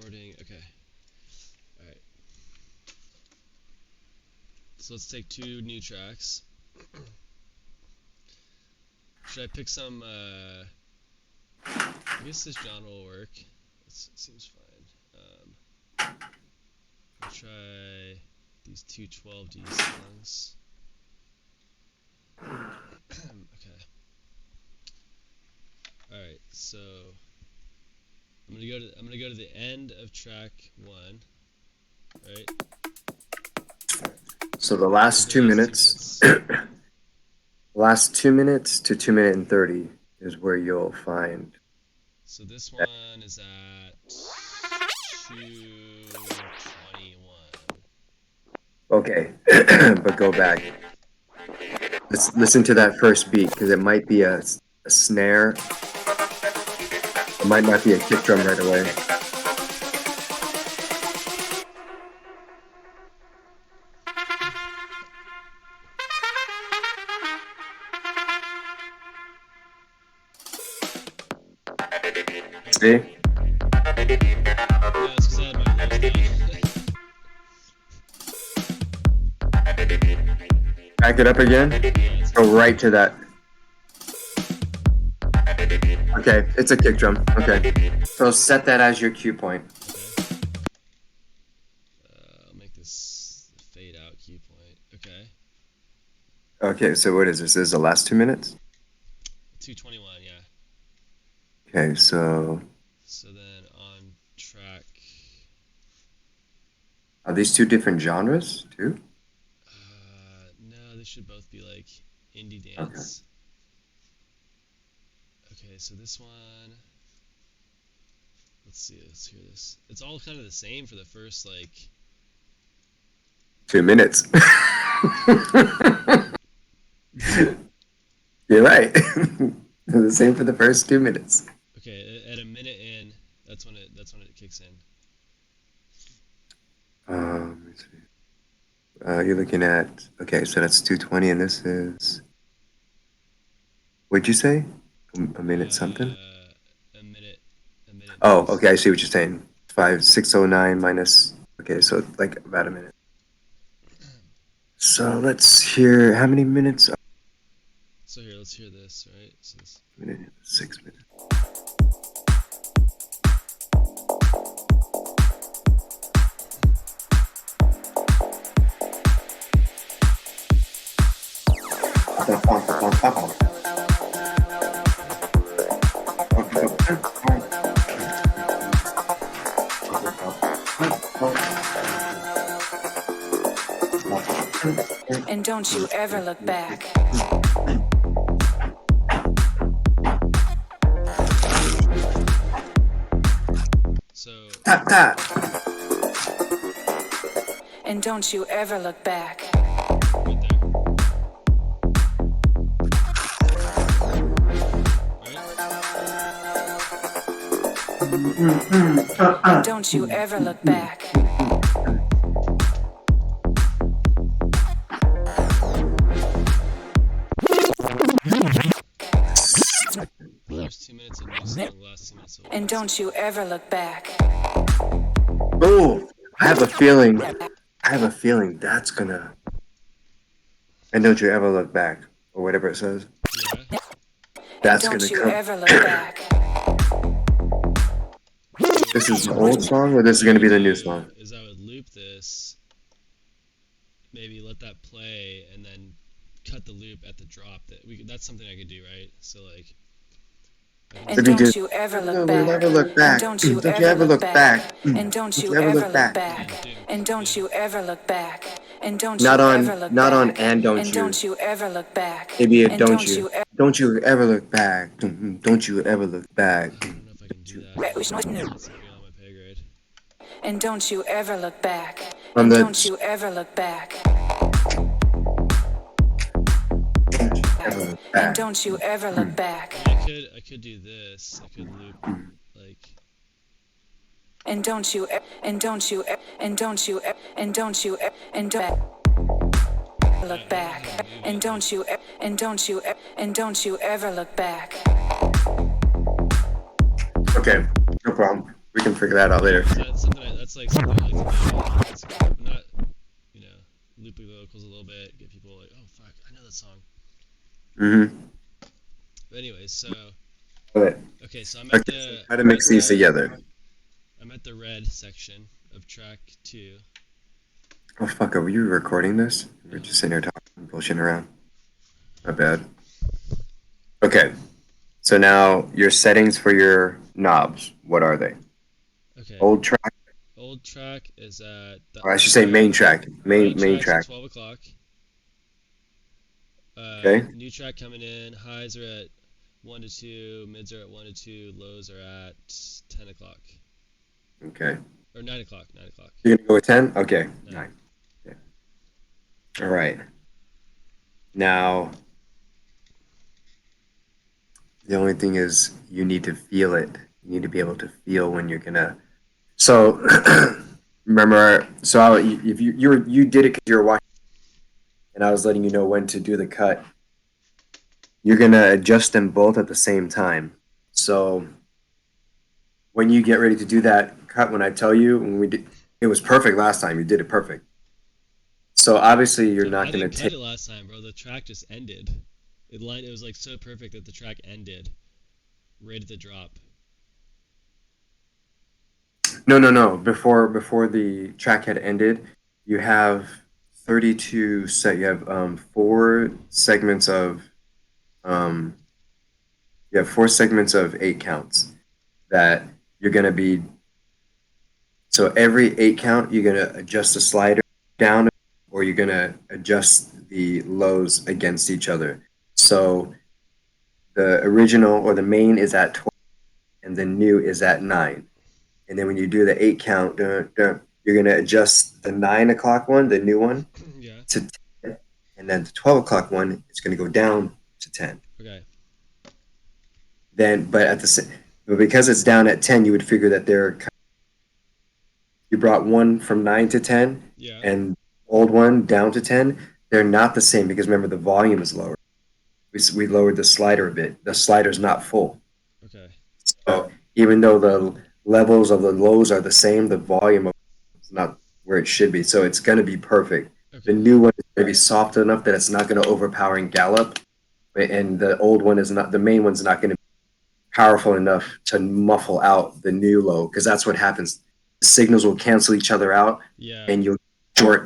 recording. Okay. All right. So let's take 2 new tracks. Should I pick some? I guess this genre will work. It seems fine. I'll try these 2 12D songs. Okay. All right. So I'm gonna go to the end of track 1. Right. So the last 2 minutes, last 2 minutes to 2 minute and 30 is where you'll find. So this one is at 2:21. Okay, but go back. Let's listen to that first beat because it might be a snare. It might not be a kick drum right away. See? Yeah, it's 'cause I had my lows down. Back it up again. Yeah, Go right to that. Okay, it's a kick drum. Okay. So set that as your cue point. I'll make this the fade out key point. Okay. Okay, so what is this? This is the last 2 minutes? 2:21, yeah. Okay, so So then on track, are these 2 different genres too? no, this should both be like indie dance. Okay, so this one, let's see, let's hear this. It's all kind of the same for the first like 2 minutes. You're right. The same for the first 2 minutes. Okay, at a minute in, that's when it kicks in. Let me see. You're looking at, okay, so that's 220 and this is, what'd you say? A minute something? A minute. Oh, okay, I see what you're saying. 609 minus, okay, so like about a minute. So let's hear, how many minutes? So here, let's hear this, right? So this, Minute, 6 minutes. And don't you ever look back. so Tap, tap. And don't you ever look back. right there. Right? And don't you ever look back. First 2 minutes of new song, last 2 minutes of old And don't you ever look back. Oh, I have a feeling that's gonna, and don't you ever look back, or whatever it says. Yeah. That's Don't gonna you come. ever look back. This is the old song, or this is gonna be the new song? Is I would loop this, maybe let that play, and then cut the loop at the drop. That's something I could do, right? So like. And If you don't just- you ever No, look we'll back. never look back. And don't you Don't you ever look back. Mm. And don't you Don't you ever ever look look back. And don't you ever look back. And don't Not you on- ever look not back. on and don't And you. don't you ever look back. Maybe a And don't don't you. you ever. Don't you ever look back. Don't you ever look back. I don't know if I can do that. That's That's beyond my pay grade. And don't you ever look back. From And the- don't you ever look back. And don't you ever look back. I could do this. I could loop like. And don't you and don't you and don't you and don't you and don't look back. And don't you and don't you and don't you ever look back. Okay, no problem. We can figure that out later. So that's something. That's like something I like to do. It's not, you know, looping the vocals a little bit, get people like, oh fuck, I know that song. Mm-hmm. But anyways, so But okay, so okay, so try to mix these together. I'm at the red section of track 2. Oh fuck, are you recording this? We're No. just sitting here talking, bullshitting around. Not bad. Okay, so now your settings for your knobs. What are they? Okay. Old track, Old track is at or I should say main track. main Main track's at track. 12 o'clock. Okay. New track coming in. Highs are at 1 to 2. Mids are at 1 to 2. Lows are at 10 o'clock. Okay. Or 9 o'clock. 9 o'clock. You're gonna go with 10? Okay. 9. 9. Okay. All right. Now, the only thing is you need to feel it. You need to be able to feel when you're gonna. So, remember, so if you did it because you were watching, and I was letting you know when to do the cut. You're gonna adjust them both at the same time. So when you get ready to do that cut, when I tell you, when we did, it was perfect last time. You did it perfect. So obviously you're I not gonna didn't cut take. it last time, bro. The track just ended. It was like so perfect that the track ended right at the drop. No. Before the track had ended, you have 32 set. You have four segments of um, you have four segments of 8 counts that you're gonna be. So every 8 count, you're gonna adjust the slider down, or you're gonna adjust the lows against each other. So the original or the main is at 12, and the new is at 9. And then when you do the 8 count, you're gonna adjust the 9 o'clock one, the new one, Yeah. to 10, and then the 12 o'clock one is gonna go down to 10. Okay. Then, but because it's down at 10, you would figure that you brought one from 9 to 10, Yeah. and old one down to 10. They're not the same because remember the volume is lower. We lowered the slider a bit. The slider's not full. Okay. So even though the levels of the lows are the same, the volume is not where it should be. So it's going to be perfect. The Okay. new one is going to be soft enough that it's not going to overpower and gallop, and the old one is not. The main one's not going to be powerful enough to muffle out the new low because that's what happens. The signals will cancel each other out, Yeah. and you'll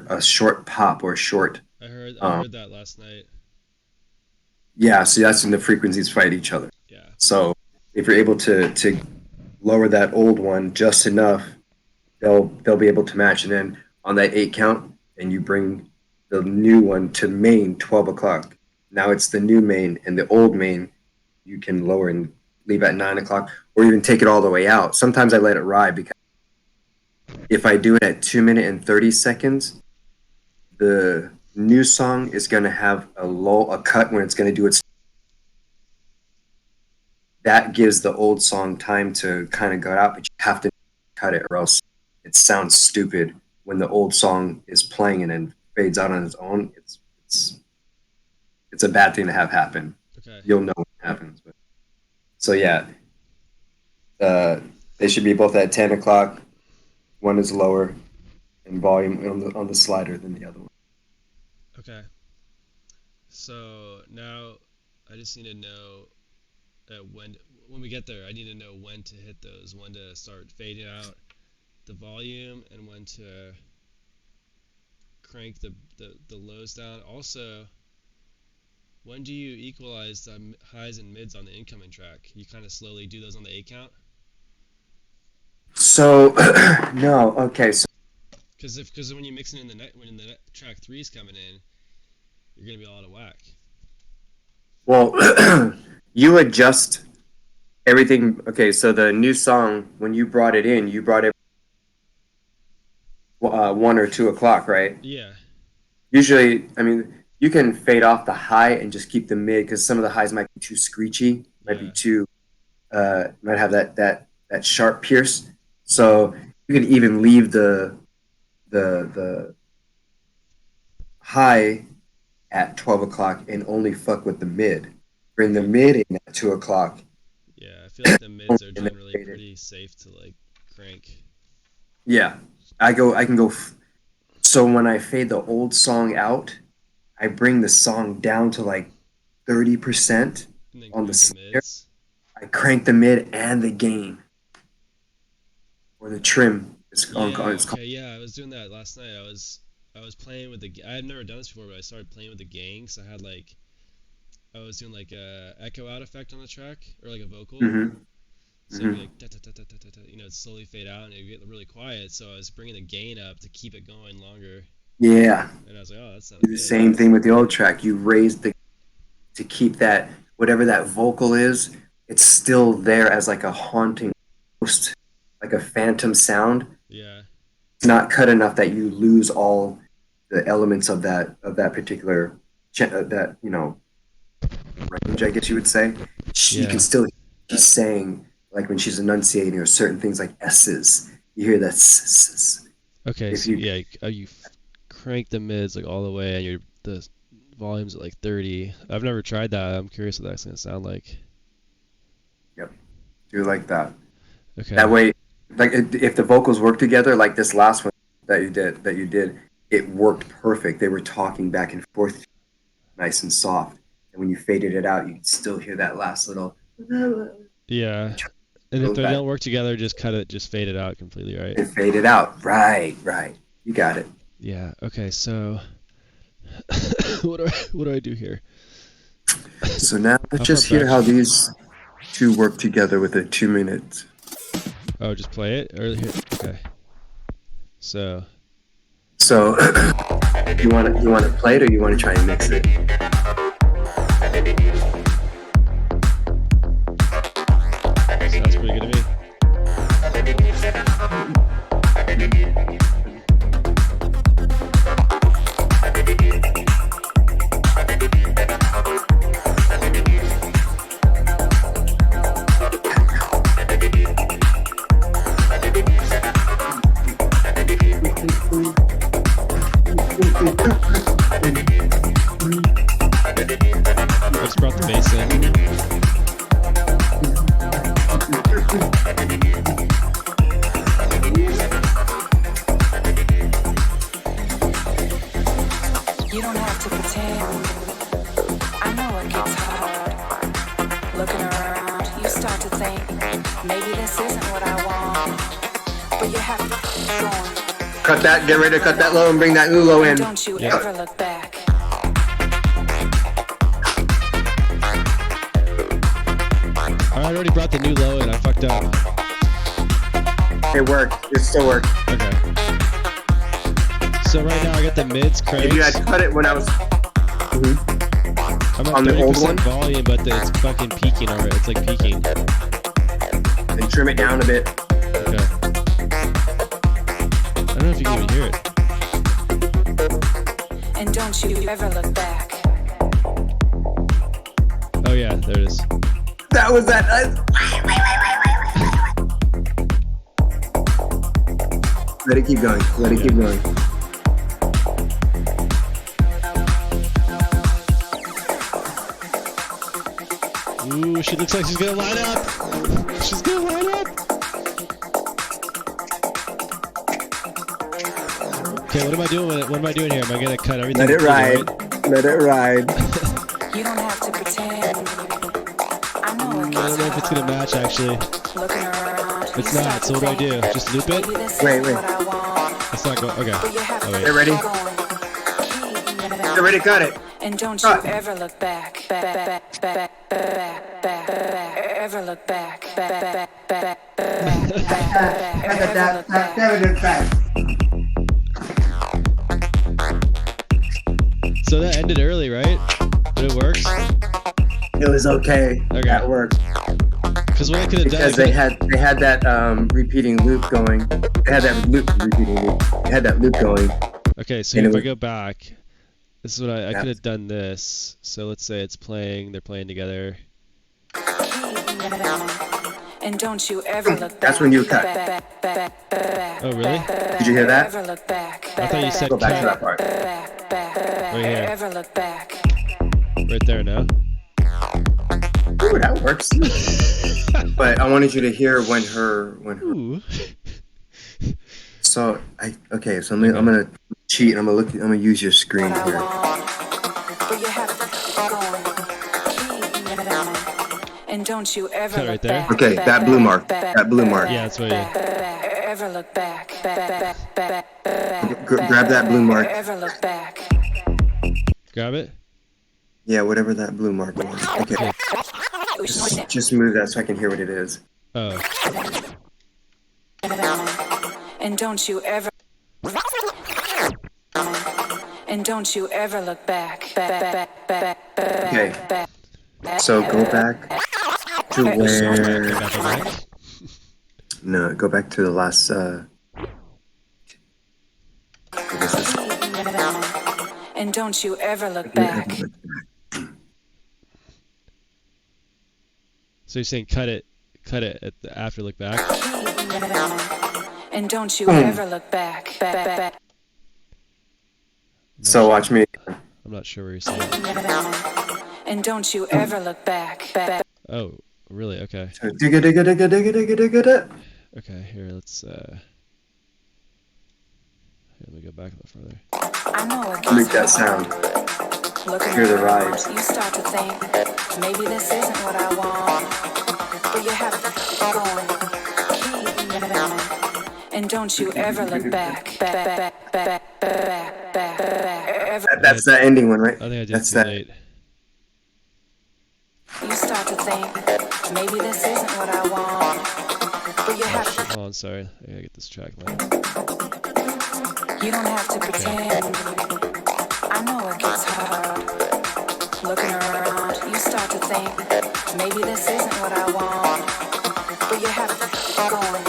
a short pop or a short. I heard that last night. Yeah, so that's when the frequencies fight each other. Yeah. So if you're able to lower that old one just enough, they'll be able to match. And then on that 8 count, and you bring the new one to main 12 o'clock. Now it's the new main, and the old main you can lower and leave at 9 o'clock, or even take it all the way out. Sometimes I let it ride because if I do it at 2 minutes and 30 seconds, the new song is going to have a cut when it's going to do its. That gives the old song time to kind of go out, but you have to cut it or else it sounds stupid when the old song is playing and then fades out on its own. It's a bad thing to have happen. Okay. You'll know what happens. But, so yeah, uh, they should be both at 10 o'clock. One is lower in volume on the slider than the other one. Okay. So now I just need to know when we get there. I need to know when to hit those, when to start fading out the volume, and when to crank the lows down. Also, when do you equalize the highs and mids on the incoming track? You kind of slowly do those on the 8 count. So no, okay. So Because when you mix it in when the track 3 is coming in, you're gonna be all out of whack. well, you adjust everything. Okay, so the new song when you brought it in, you brought it 1 or 2 o'clock, right? Yeah. Usually, I mean, you can fade off the high and just keep the mid because some of the highs might be too screechy, might be Yeah. too, might have that sharp pierce. So you can even leave the high at 12 o'clock and only fuck with the mid. Bring the Okay. mid in at 2 o'clock Yeah. I feel like the mids are and then generally fade it. pretty safe to like crank. Yeah, I can go. So when I fade the old song out, I bring the song down to like 30% And then on the crank the snare. mids. I crank the mid and the gain or the trim. Yeah, It's called. okay, yeah. I was doing that last night. I was playing with I had never done this before, but I started playing with the gang. So I was doing like a echo out effect on the track or like a vocal. Hmm. So it'd Hmm. be like da, da, da, da, da, da, da, it'd slowly fade out and it'd get really quiet. So I was bringing the gain up to keep it going longer. Yeah, And I was like, oh, that sounded do the good. same thing with the old track. You raise the to keep that whatever that vocal is. It's still there as like a haunting, ghost, like a phantom sound. Yeah, It's not cut enough that you lose all the elements of that particular that range, I guess you would say. You can yeah. still hear she's saying like when she's enunciating or certain things like s's. You hear that Okay, if so you yeah, crank the mids like all the way and the volume's at like 30. I've never tried that. I'm curious what that's gonna sound like. yep, do like that. That Okay. way, like if the vocals work together, like this last one that you did, it worked perfect. They were talking back and forth, nice and soft. And when you faded it out, you could still hear that last little. Yeah. And if Goes they back don't work together, just cut it, just fade it out completely, right? and fade it out. Right, right. You got it. Yeah. Okay. So, what do I do here? So now let's How far just hear back how should? these two work together with a 2 minute. Oh, just play it or here? Okay. So, So you want to play it or you want to try and mix it? sounds pretty good to me. I just brought the bass in. You don't have to pretend. I know it gets hard. Looking around, you start to think, maybe this isn't what I want. But you have to keep going. Cut that. Get ready to cut that low and bring that new low in. And don't you Yeah. ever look back. I already brought the new low in. I fucked up. It worked. It still worked. Okay. So right now I got the mids cranked. If you had cut it when I was I'm at on the old 30% one? volume, but it's fucking peaking already. It's like peaking. and trim it down a bit. Okay. I don't know if you can even hear it. And don't you ever look back. Oh yeah, there it is. That was that. Let it keep going. Let it keep going. Ooh, she looks like she's gonna line up. She's gonna line up. Okay, what am I doing with it? What am I doing here? Am I gonna cut everything? Let it completely, ride. Let it ride. You don't have to pretend. I know it I gets don't know if it's gonna match actually. Looking around, It's you not. start So to what do I think, do? Just loop it? maybe this Wait, isn't wait. what I want. It's not going. Okay. But you have Oh to wait. Get ready. keep going. Get ready. Cut it. And don't Cut. you ever look back. Ever look back. Ever look back. So that ended early, right? But it works. It was okay. Okay. That worked Because what I could have done, because they had that repeating loop going. They had that loop repeating loop. They had that loop going. Okay, so and if it I was- go back, this is what I Yeah. could have done this. So let's say it's playing, they're playing together. And don't you ever look back. That's when you cut. Oh really? Did you hear that? Ever look back. I thought you said Go back to cut. that part. Right here. Ever look back. Right there, no? Oh, that works. But I wanted you to hear when her. Ooh. So so I'm gonna cheat. I'm gonna use your screen What I here. want, but you have to keep going. And don't you ever Cut right look there. back. Okay, that blue mark. That blue mark. Yeah, that's what you. Ever look back. Grab that blue mark. Ever look back. Grab it. Yeah, whatever that blue mark was. Okay. Just move that so I can hear what it is. Oh. And don't you ever. And don't you ever look back. Okay. So go back to where. No, go back to the last. This is. And don't you ever look back. So you're saying cut it at the after look back. And don't you ever look back. So watch me. I'm not sure where you're saying. And don't you ever look back. Oh, really? Okay. Digga digga digga digga digga digga digga. Okay. Here, let's. Here, let me go back a little further. I know it Make gets that hard. sound. Looking Hear the around, rise. you start to think maybe this isn't what I want, but you have to keep going. And don't you ever look back. That's the ending one, right? I think I did That's too that. late. You start to think maybe this isn't what I want, but you have to. Oh, I'm sorry. I gotta get this track line. You don't have to pretend. I know it gets hard. Looking around, you start to think maybe this isn't what I want, but you have to keep going.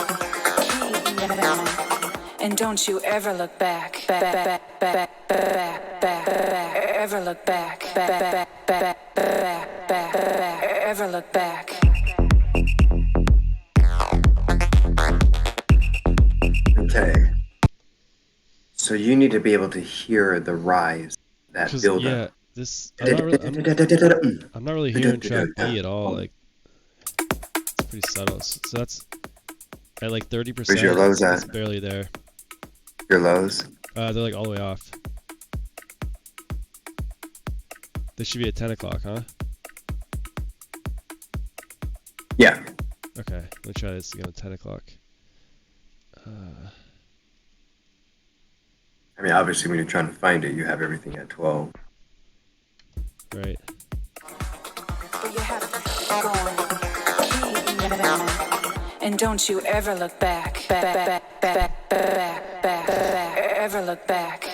And don't you ever look back. Ever look back. Ever look back. Okay. So you need to be able to hear the rise, that 'Cause, build yeah, up. this I'm not really hearing track B at all. Like, it's pretty subtle. So that's at like 30%. Where's your lows It's at? barely there. Your lows. They're like all the way off. They should be at 10 o'clock, huh? Yeah. Okay, let me try this again at 10 o'clock. I mean, obviously, when you're trying to find it, you have everything at 12. Right. But you have to keep going. And don't you ever look back. Ever look back.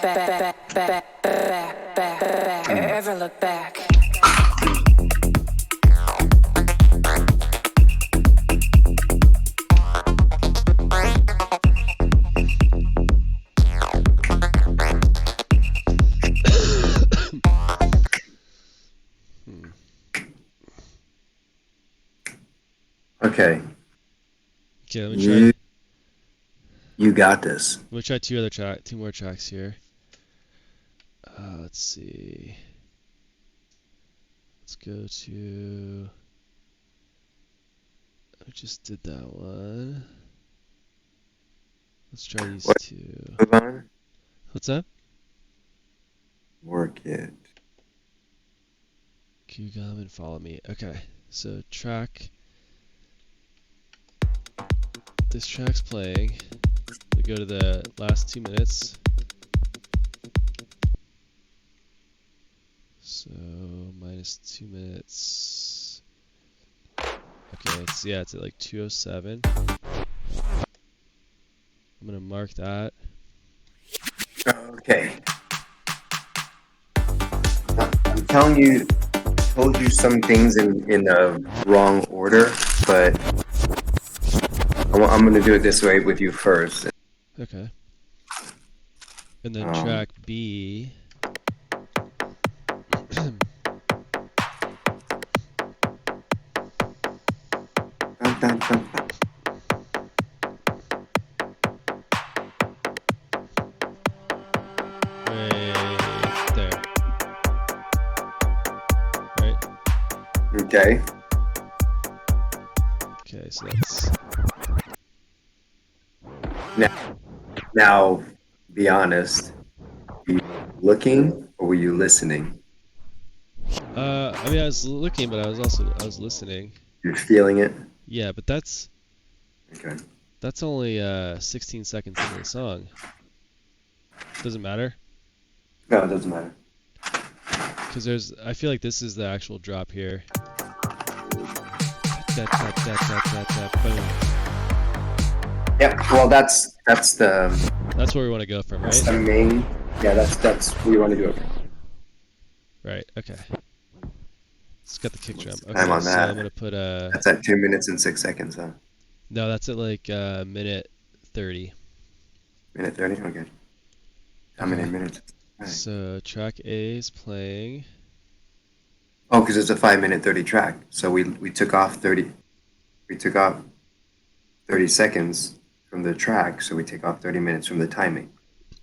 Ever look back. Okay. Okay, let me try. You got this. Let me try two more tracks here. Let's see. Let's go to. I just did that one. Let's try these What? two. Move on. What's up? Work it. Q gum and follow me. Okay, so track. This track's playing. We go to the last 2 minutes. So minus 2 minutes. Okay, it's at like 2:07. I'm gonna mark that. Okay. I'm telling you, told you some things in the wrong order, but I'm gonna do it this way with you first. Okay. And then track B. Dun, dun, dun. Right there. Right? Okay. Okay, so that's Now, be honest. Were you looking or were you listening? I mean I was looking, but I was listening. You're feeling it? Yeah, but that's Okay. only 16 seconds into the song. Doesn't matter. No, it doesn't matter. Because I feel like this is the actual drop here. Boom. Yeah, well, that's the That's where we want to go from, that's the right? main. Yeah, that's where you want to do it. Right. Okay. It's got the kick drum. Time Okay, on so that. I'm gonna put That's at 2 minutes and 6 seconds, huh? no, that's at like minute 30. Minute 30. Okay. How many Okay. minutes? Right. So track A is playing. Oh, because it's a 5-minute 30 track. So we took off 30. We took off 30 seconds from the track, so we take off 30 minutes from the timing.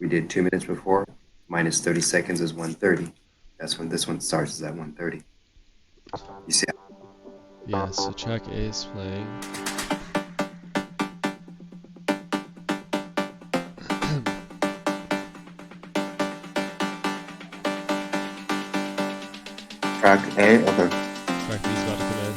We did 2 minutes before, minus 30 seconds is 1:30. That's when this one starts, is at 1:30. You see? Yeah, so track A is playing. Track A? Okay. Track B is about to come in.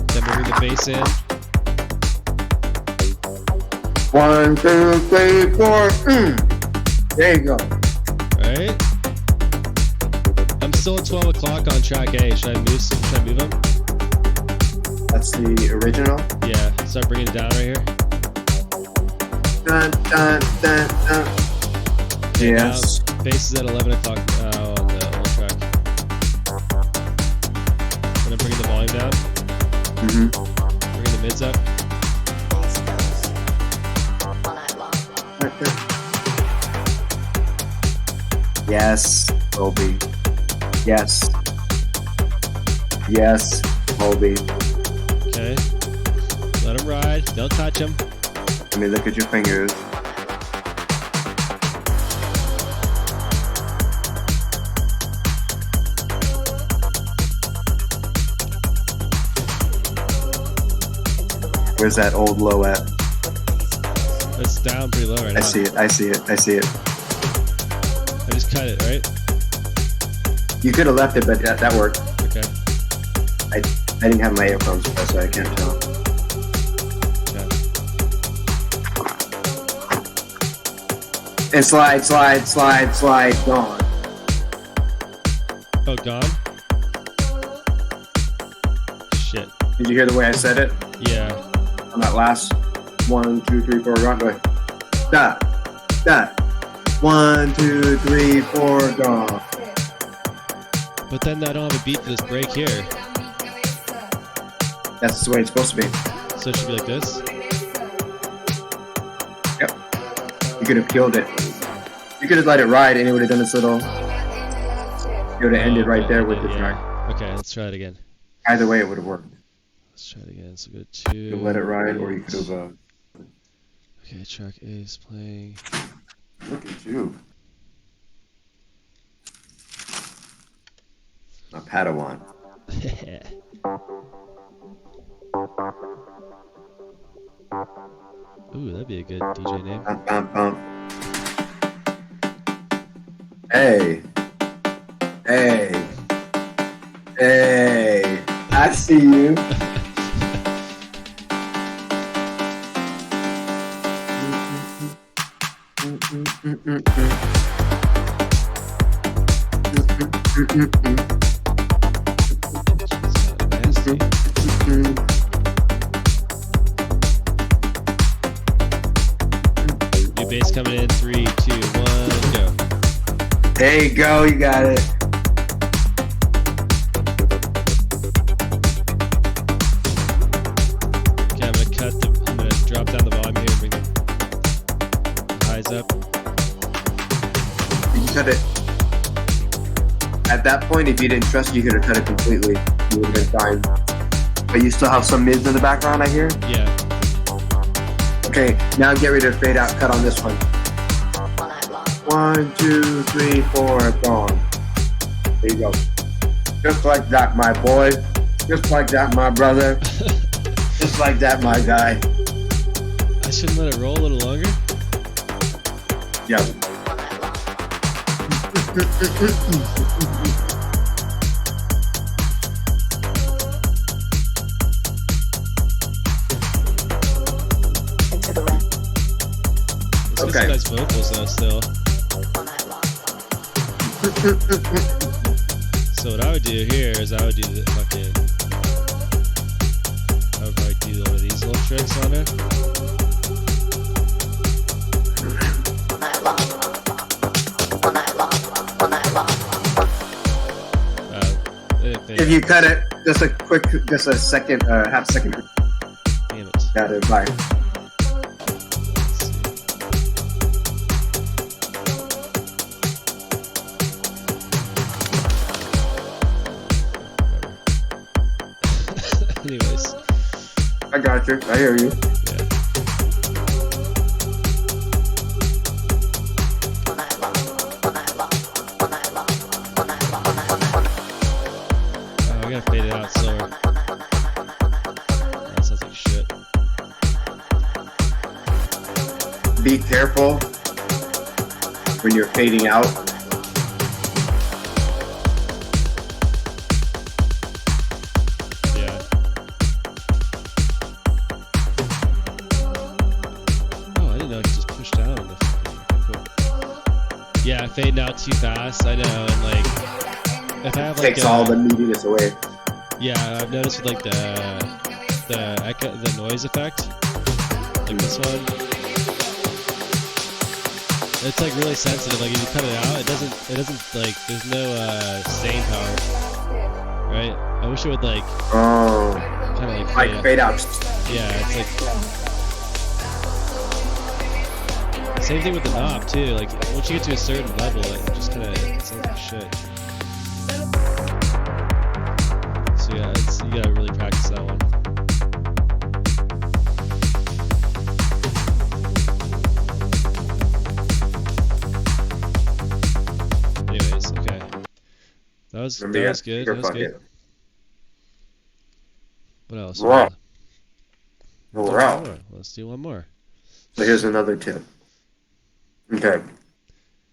Then we'll bring the bass in. 1, 2, 3, 4. There you go. Alright. I'm still at 12 o'clock on track A. Should I move them? That's the original. Yeah, start bringing it down right here. Dun, dun, dun, dun. Okay, Yes. now bass is at 11 o'clock on the old track. Then I'm bringing the volume down. Bringing the mids up. Yes, Colby. Yes. Yes, Colby. Okay. Let them ride. Don't touch them. Let me look at your fingers. Where's that old low at? It's down pretty low right now. I see it. I see it. I see it. I just cut it, right? You could have left it, but that worked. Okay. I didn't have my earphones, so I can't tell. Okay. And slide, slide, slide, slide, gone. Oh, gone? Shit. Did you hear the way I said it? Yeah. On that last 1, 2, 3, 4, gone. Go ahead. Da, da. 1, 2, 3, 4, gone. But then I don't have a beat for this break here. That's the way it's supposed to be. So it should be like this. Yep. You could have killed it. You could have let it ride and it would have done its little. You would have ended right there with the track. Okay, let's try it again. Either way, it would have worked. Let's try it again. So go You to. could have let it ride or you could have. Okay, track A is playing. Look at you. A Padawan. Ooh, that'd be a good DJ name. Bump, bump, bump. Hey. Hey. Hey. I see you. New bass coming in. 3, 2, 1, go. There you go. You got it. Okay, I'm gonna drop down the volume here and bring the highs up. You cut it. At that point, if you didn't trust, you could have cut it completely. You would have been fine. But you still have some mids in the background, I hear? Yeah. Okay, now get ready to fade out. Cut on this one. 1, 2, 3, 4, gone. There you go. Just like that, my boy. Just like that, my brother. Just like that, my guy. I shouldn't let it roll a little longer? Yeah. Let's get some nice vocals though still. So what I would do here is I would do the fucking... I would probably do one of these little tricks on it. If you cut it, just a second, half second. Damn it. Got it, bye. Anyways. I got you. I hear you. Yeah. Oh, I gotta fade it out slower. That sounds like shit. Be careful when you're fading out. Yeah. Oh, I didn't know I could just push down on the fucking... Cool. Yeah, fading out too fast, I know, and like... If I have like Takes all the meatiness away. Yeah, I've noticed with like the echo, the noise effect, like this one, it's like really sensitive. Like if you cut it out, it doesn't like, there's no staying power, right? I wish it would like kind of like fade out. Yeah, it's like same thing with the knob too. Like once you get to a certain level, it just kind of sounds like shit. So yeah, you gotta really practice that one. Anyways, okay. That was good. That was good. What else? Wow. Let's do one more. So here's another tip. Okay.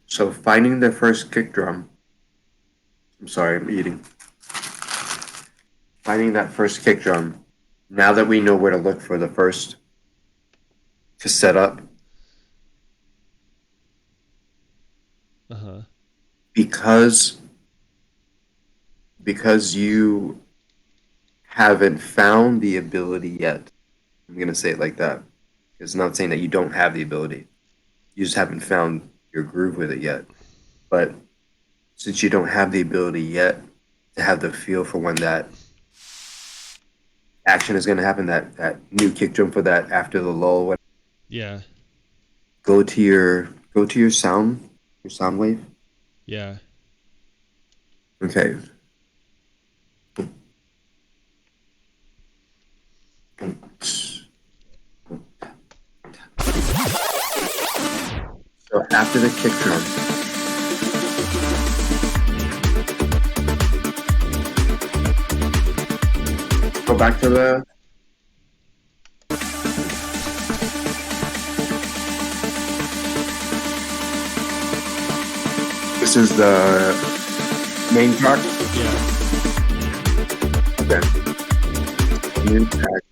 So finding the first kick drum. I'm sorry, I'm eating. Finding that first kick drum. Now that we know where to look for the first to set up. Because you haven't found the ability yet. I'm gonna say it like that. It's not saying that you don't have the ability. You just haven't found your groove with it yet. But since you don't have the ability yet to have the feel for when that action is going to happen, that new kick drum for that after the lull. Yeah. Go to your sound wave. Yeah. Okay. So after the kick drum, go back to the this is the main track. Yeah. Okay. New track.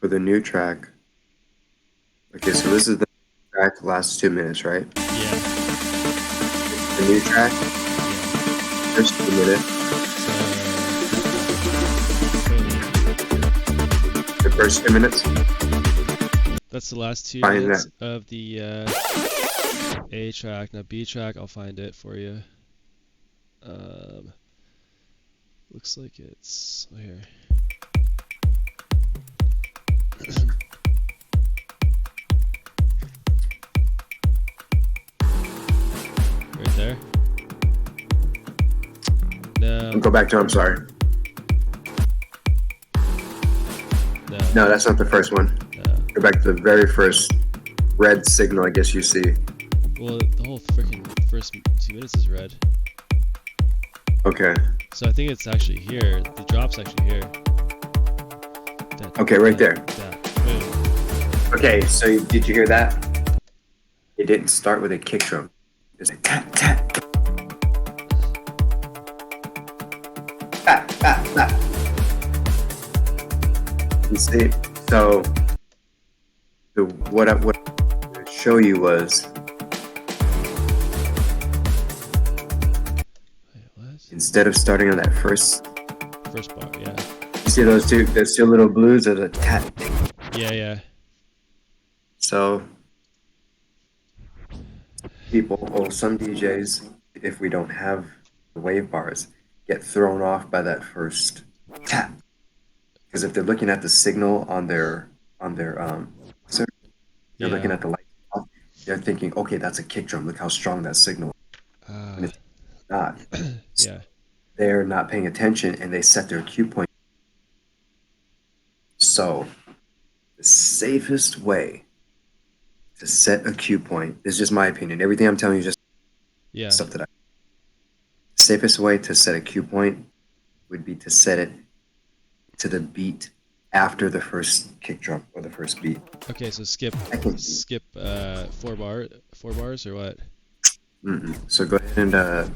For the new track. Okay, so this is the track last 2 minutes, right? Yeah. The new track. First 2 minutes. The first 2 minutes. That's the last 2 Find minutes that. of the A track. Now B track, I'll find it for you. Looks like it's here. Right there. No. Go back to I'm sorry. No. No, that's not the first one. No. Go back to the very first red signal I guess you see. Well, the whole freaking first 2 minutes is red. Okay. So I think it's actually here. The drop's actually here. Okay, right there. Boom. Okay, so did you hear that? It didn't start with a kick drum. It's like tap, tap. Tap, tap, tap. You see? So, what I wanted to show you was Wait, what? instead of starting on that first Bar, yeah. you see those two little blues are the tap. Yeah. So some DJs, if we don't have the wave bars, get thrown off by that first tap. Because if they're looking at the signal on their sensor, they're looking at the light, they're thinking, okay, that's a kick drum. Look how strong that signal is. And it's not. Yeah. They're not paying attention and they set their cue point. So the safest way to set a cue point, this is just my opinion. Everything I'm telling you is just stuff that I. The safest way to set a cue point would be to set it to the beat after the first kick drum or the first beat. Okay, so skip 4 bars or what? So go ahead and are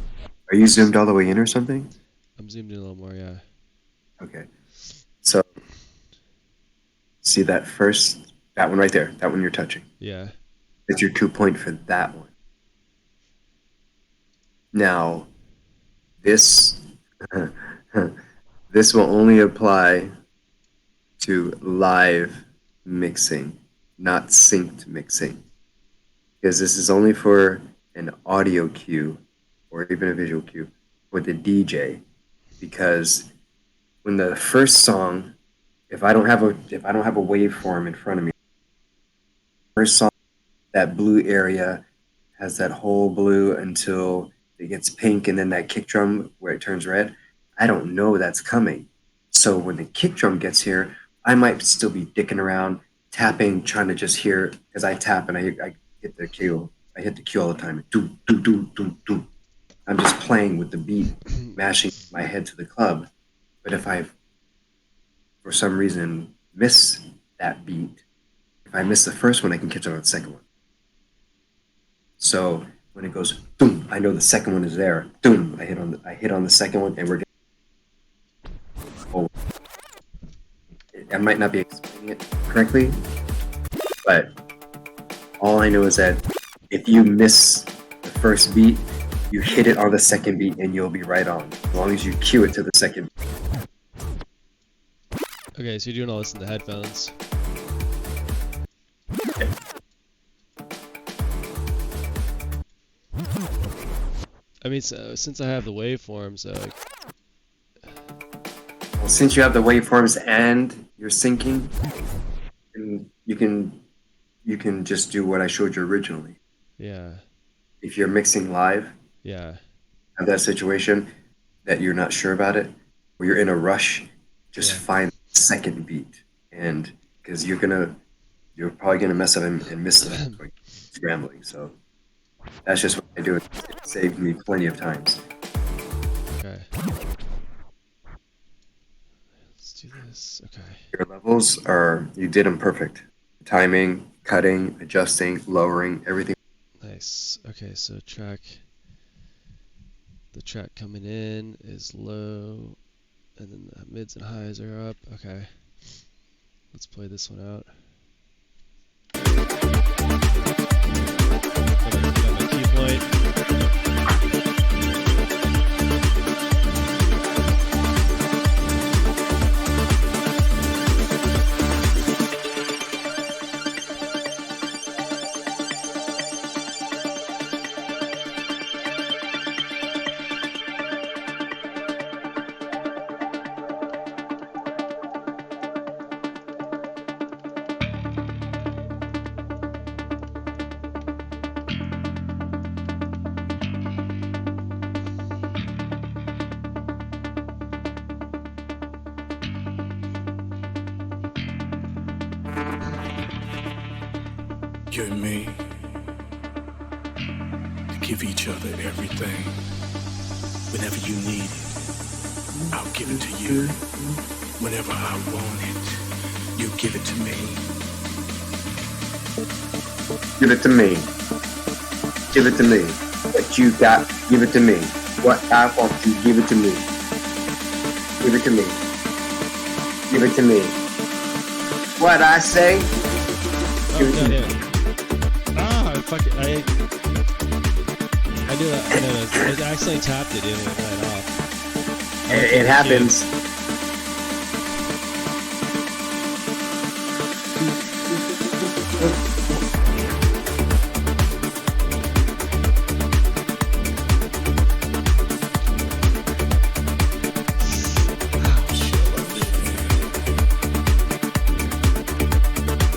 you zoomed all the way in or something? I'm zoomed in a little more, yeah. Okay. So see that one right there, that one you're touching. Yeah. It's your cue point for that one. Now, this this will only apply to live mixing, not synced mixing, because this is only for an audio cue or even a visual cue for the DJ. Because when the first song, if I don't have a waveform in front of me, first song, that blue area has that whole blue until it gets pink, and then that kick drum where it turns red. I don't know that's coming. So when the kick drum gets here, I might still be dicking around, tapping, trying to just hear, because I tap and I hit the cue. I hit the cue all the time. Do, do, do, do, do. I'm just playing with the beat, mashing my head to the club. But if I, for some reason, miss that beat, if I miss the first one, I can catch it on the second one. So when it goes boom, I know the second one is there. Boom, I hit on the second one, and we're getting. Oh, I might not be explaining it correctly, but all I know is that if you miss the first beat, you hit it on the second beat, and you'll be right on, as long as you cue it to the second beat. Okay, so you're doing all this in the headphones. Okay. I mean, since I have the waveforms, Well, since you have the waveforms and you're syncing, and you can just do what I showed you originally. yeah, If you're mixing live, yeah, have that situation that you're not sure about it, or you're in a rush, just find the second beat, and because you're probably gonna mess up and miss it, like scrambling. So that's just what I do. It saved me plenty of times. okay. Let's do this, okay. Your levels you did them perfect. Timing, cutting, adjusting, lowering, everything. Nice. Okay, so the track coming in is low, and then the mids and highs are up. Okay, let's play this one out. Got my key point. you and me, to give each other everything. Whenever you need it, I'll give it to you. Whenever I want it, you give it to me. Give it to me. Give it to me. What you got, give it to me. What I want you, give it to me. Give it to me. Give it to me. What I say, give it to me. Ah, I knew that. I accidentally tapped it and it went off. It happens.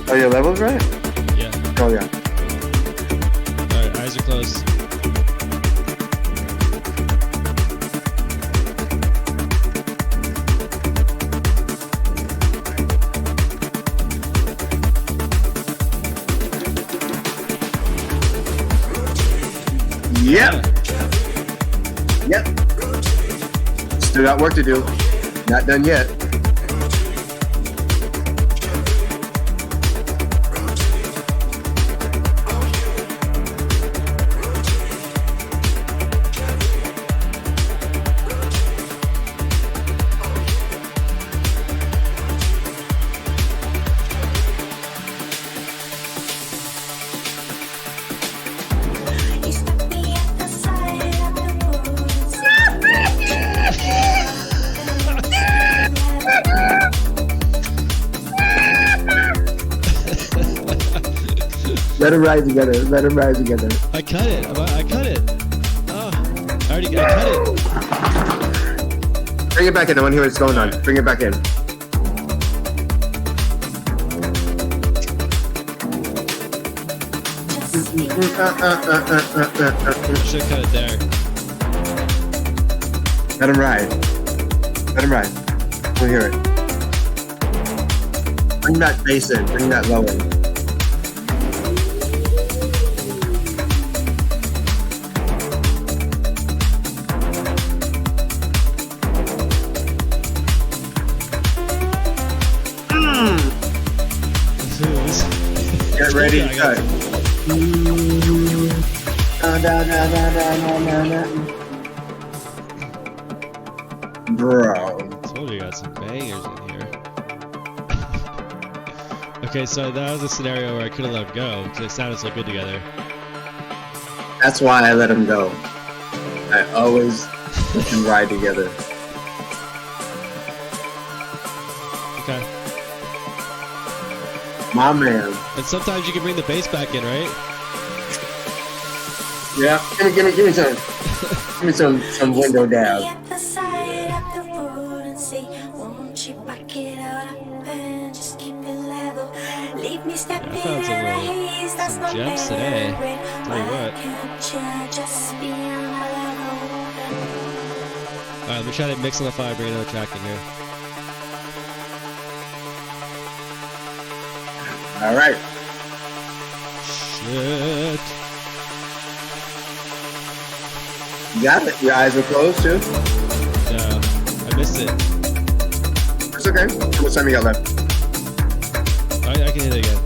Are your levels right? Yeah. Oh yeah. Alright, eyes are closed. Yep. Yep. Still got work to do. Not done yet. Let them ride together. Let them ride together. I cut it. I cut it. Oh, I cut it. Bring it back in. I want to hear what's going on. Bring it back in. Should cut it there. Let him ride. Let him ride. We'll hear it. Bring that bass in. Bring that low in. Get ready to cut. Bro. Told you got some bangers in here. Okay, so that was a scenario where I could have let him go because it sounded so good together. That's why I let him go. I always let them ride together. Okay. My man. And sometimes you can bring the bass back in, right? Yeah. Give me some. Give me some window dab. I found some gems today. Tell you what. Alright, let me try to mix on the vibrato track in here. All right. Shit. You got it. Your eyes were closed too. No, I missed it. It's okay. How much time you got left? I can hit it again.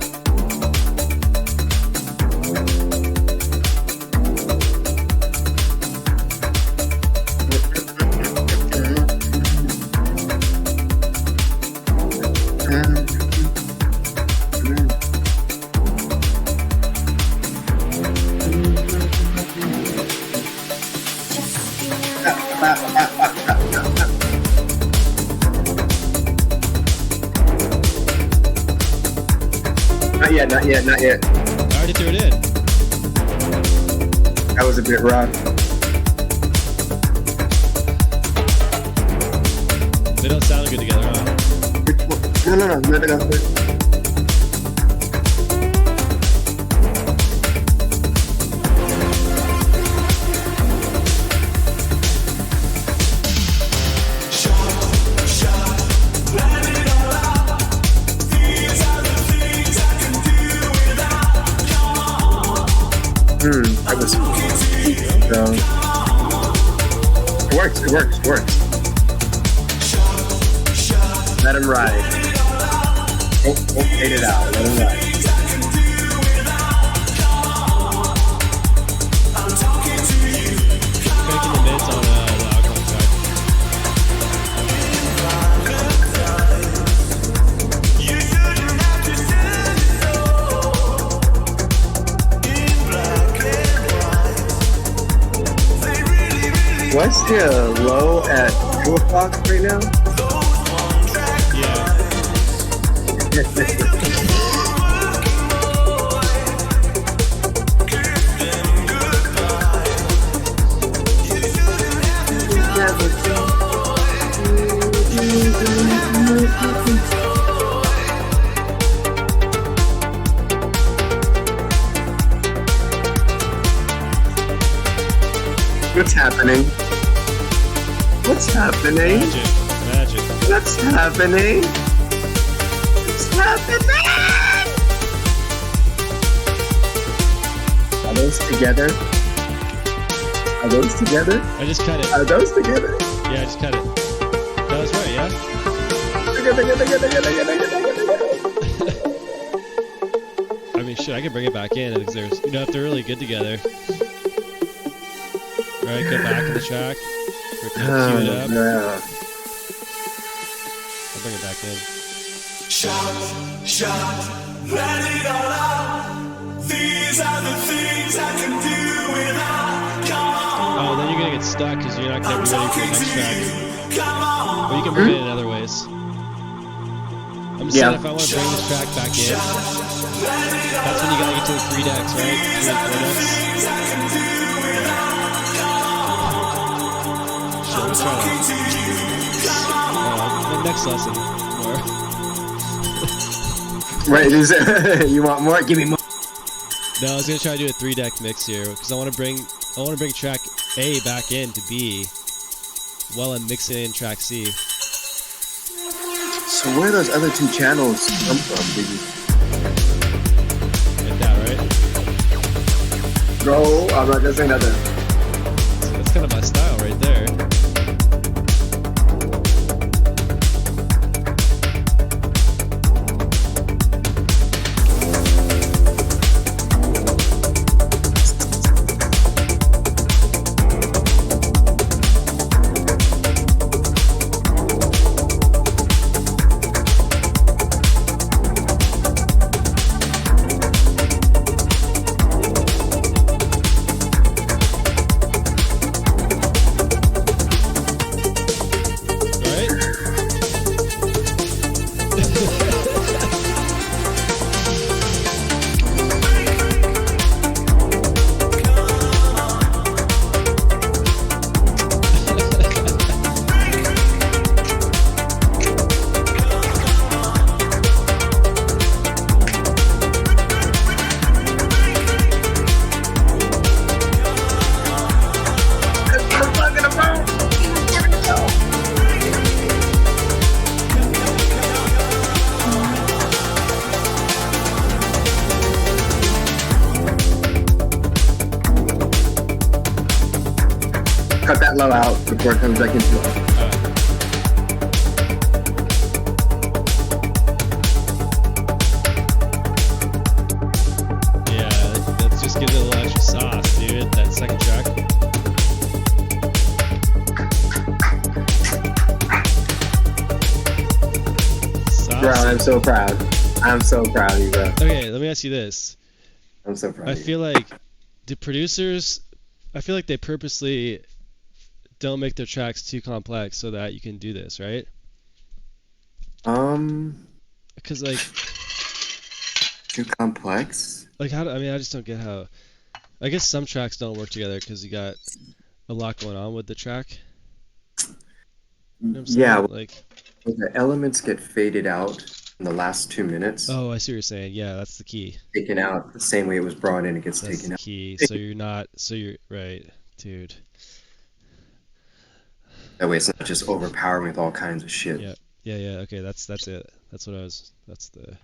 Not yet. I already threw it in. That was a bit rough. They don't sound good together, huh? No. Let it go. It works. Let him ride. Don't fade it out. Let him ride. Cranking the mids on the alcohol track. What's the low at 2 o'clock right now? Yeah. What's happening? What's happening? Magic. What's happening? What's happening? Are those together? Are those together? I just cut it. Are those together? Yeah, I just cut it. That was right, yeah? I mean, shit, I can bring it back in because there's, you know, if they're really good together. Right, go back in the track. Or cue it up. Yeah. I'll bring it back in. Shout, let it all out. These are the things I can do without. Come on. Oh, then you're gonna get stuck because you're not gonna be ready for the next track. Come on. Or you can bring it in other ways. I'm just saying, if I want to bring this track back in, that's when you gotta get to the 3 decks, right? 3 and 4 decks. Shit, let's try that. The next lesson. More. Right, you want more? Give me more. No, I was gonna try to do a 3 deck mix here because I want to bring track A back in to B while I'm mixing in track C. So where do those other 2 channels come from, baby? Like that, right? No, I'm not gonna say nothing. That's kind of my style right there. Cut that low out before it comes back into it. Yeah, let's just give it a little extra sauce, dude. That second track. Sauce. Bro, I'm so proud. I'm so proud of you, bro. Okay, let me ask you this. I'm so proud I of you. feel like the producers, I feel like they purposely don't make their tracks too complex so that you can do this, right? Because like Too complex? how do, I mean, I just don't get how. I guess some tracks don't work together because you got a lot going on with the track. You know what I'm saying? Yeah, Like, the elements get faded out in the last 2 minutes. oh, I see what you're saying. Yeah, that's the key. Taken out the same way it was brought in, it gets That's taken the out. key. So you're not. So you're right, dude. That way it's not just overpowering with all kinds of shit. Yeah. Yeah. Okay. That's it. That's what I was. That's the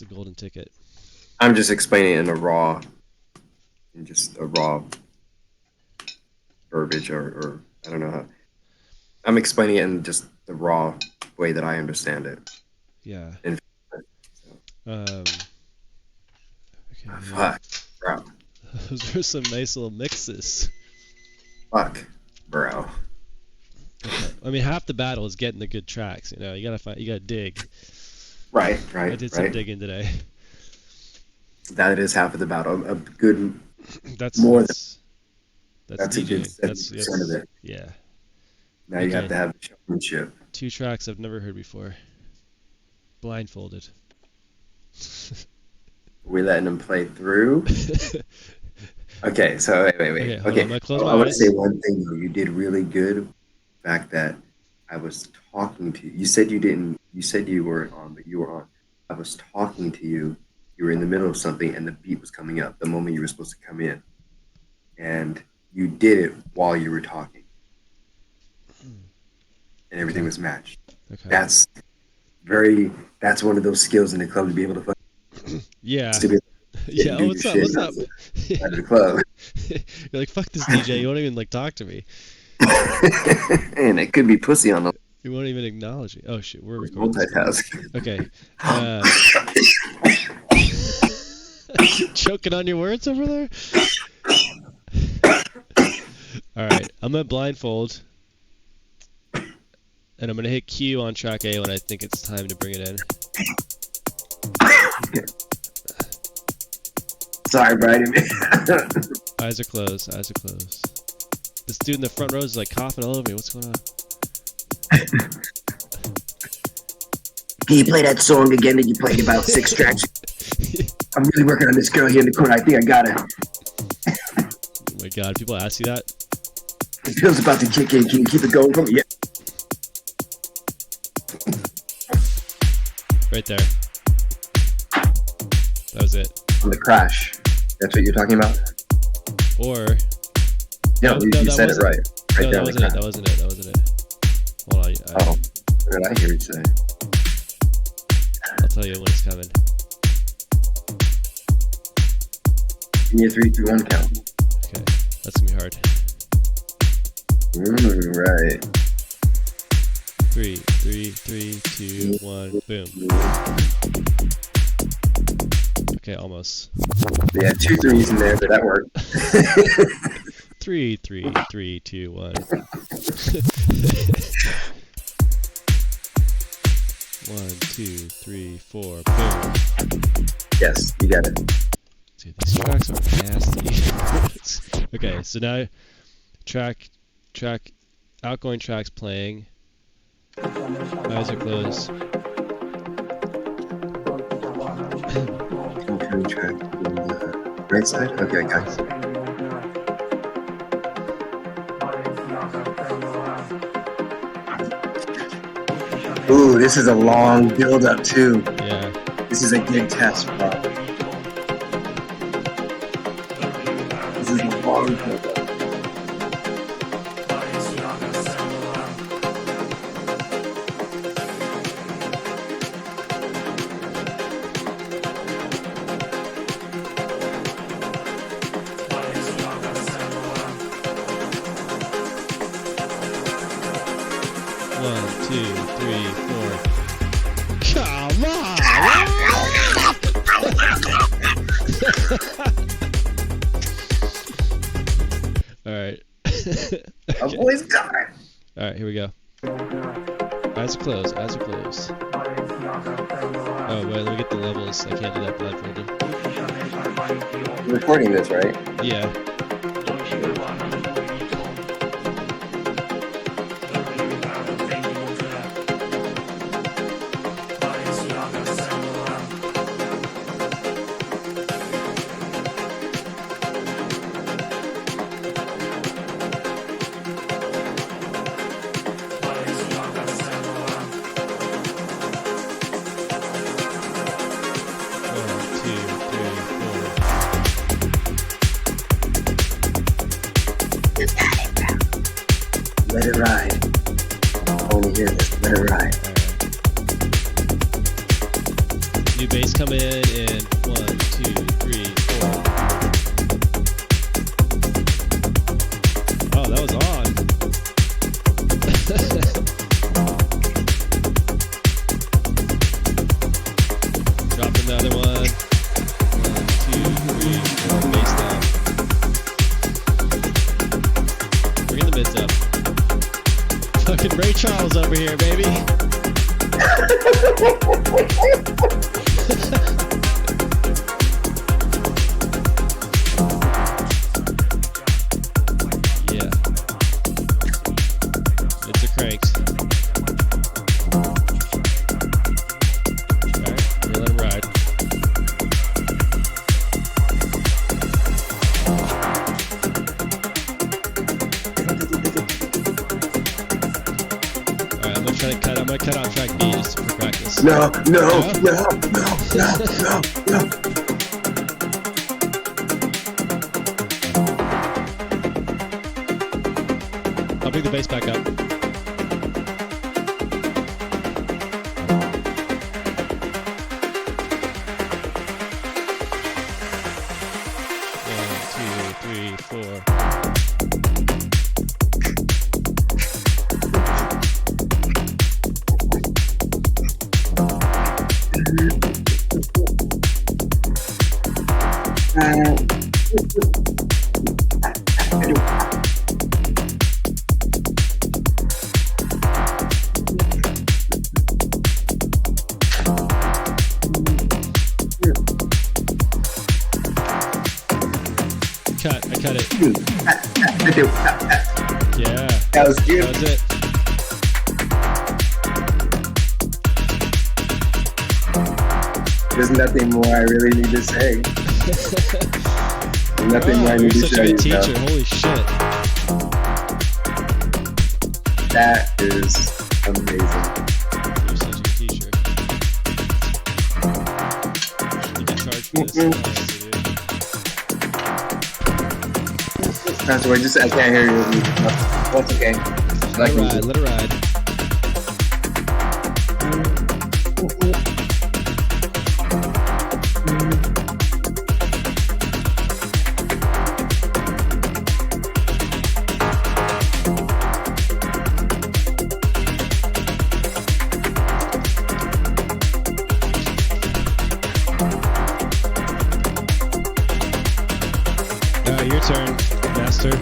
golden ticket. I'm just explaining it in just a raw verbiage or I don't know how. I'm explaining it in just the raw way that I understand it. Yeah. And Okay. Yeah. fuck, bro. Those are some nice little mixes. Fuck, bro. Okay. I mean, half the battle is getting the good tracks. You know, you gotta dig. Right, I right, did some right. digging today. That is half of the battle. A good That's more than that's that's a good DJing. 70% of it. Yeah. Now you have Okay. to have the showmanship. 2 tracks I've never heard before. Blindfolded. We letting them play through. Okay, so Okay, wait. hold on. I'm Okay, gonna close I my want to say eyes. one thing though. You did really good. The fact that I was talking to you. You said you didn't. You said you weren't on, but you were on. I was talking to you. You were in the middle of something, and the beat was coming up the moment you were supposed to come in, and you did it while you were talking, and everything Okay. was matched. Okay. That's very. That's one of those skills in the club to be able to Yeah. to be able to sit Yeah. and Oh, do your what's up? shit What's up? out of the club. You're like, fuck this DJ. You won't even like talk to me. And it could be pussy on the You won't even acknowledge me. Oh shit, we're recording this. multitask. Okay. Choking on your words over there? Alright, I'm gonna blindfold. And I'm gonna hit Q on track A when I think it's time to bring it in. Sorry, Brady. Eyes are closed, eyes are closed. This dude in the front row is like coughing all over me. What's going on? Can you play that song again that you played about 6 tracks? I'm really working on this girl here in the corner. I think I got her. Oh my god, people ask you that? The pill's about to kick in. Can you keep it going for me? Yeah. Right there. That was it. On the crash. That's what you're talking about? Or No, No, you that said it wasn't- right. Right no, there that on the wasn't it. crash. That wasn't it. That wasn't it. Hold on. Oh, what did I hear you say? I'll tell you when it's coming. Give me a 3, 2, 1 count. Okay, that's gonna be hard. Right. 3, 2, 1, boom. Okay, almost. Yeah, 2 3s in there, but that worked. 3, 2, 1. 1, 2, 3, 4, boom. Yes, you got it. Dude, these tracks are nasty. Okay, so now outgoing tracks playing. Eyes are closed. Outgoing track on the right side? Okay, got it. Ooh, this is a long build up too. Yeah. This is a good test, bro. This is a long build up. One, 2, 3, 4. Come on! Alright. A boy's car. Alright, here we go. Eyes are closed, eyes are closed. Oh, wait, let me get the levels. I can't do that blindfolded. You're recording this, right? Yeah. Let it ride. I want to hear this. Let it ride. New bass coming in 1, 2, 3, 4. Oh, that was on. bringing the mids up. Fucking Ray Charles over here, baby. Yeah. Mids are cranked. Alright, we're gonna let him ride. I'm gonna cut out track B just for practice. No. I'll bring the bass back up. One, 2, 3, 4. I cut it. Yeah. That was good. That was it. There's nothing more I really need to say. Nothing more I You're need to such a say. good teacher. Holy shit. That is amazing. You're such a good teacher. You get charged for this? That's why I can't hear you. That's okay. Let it ride. Your turn, master.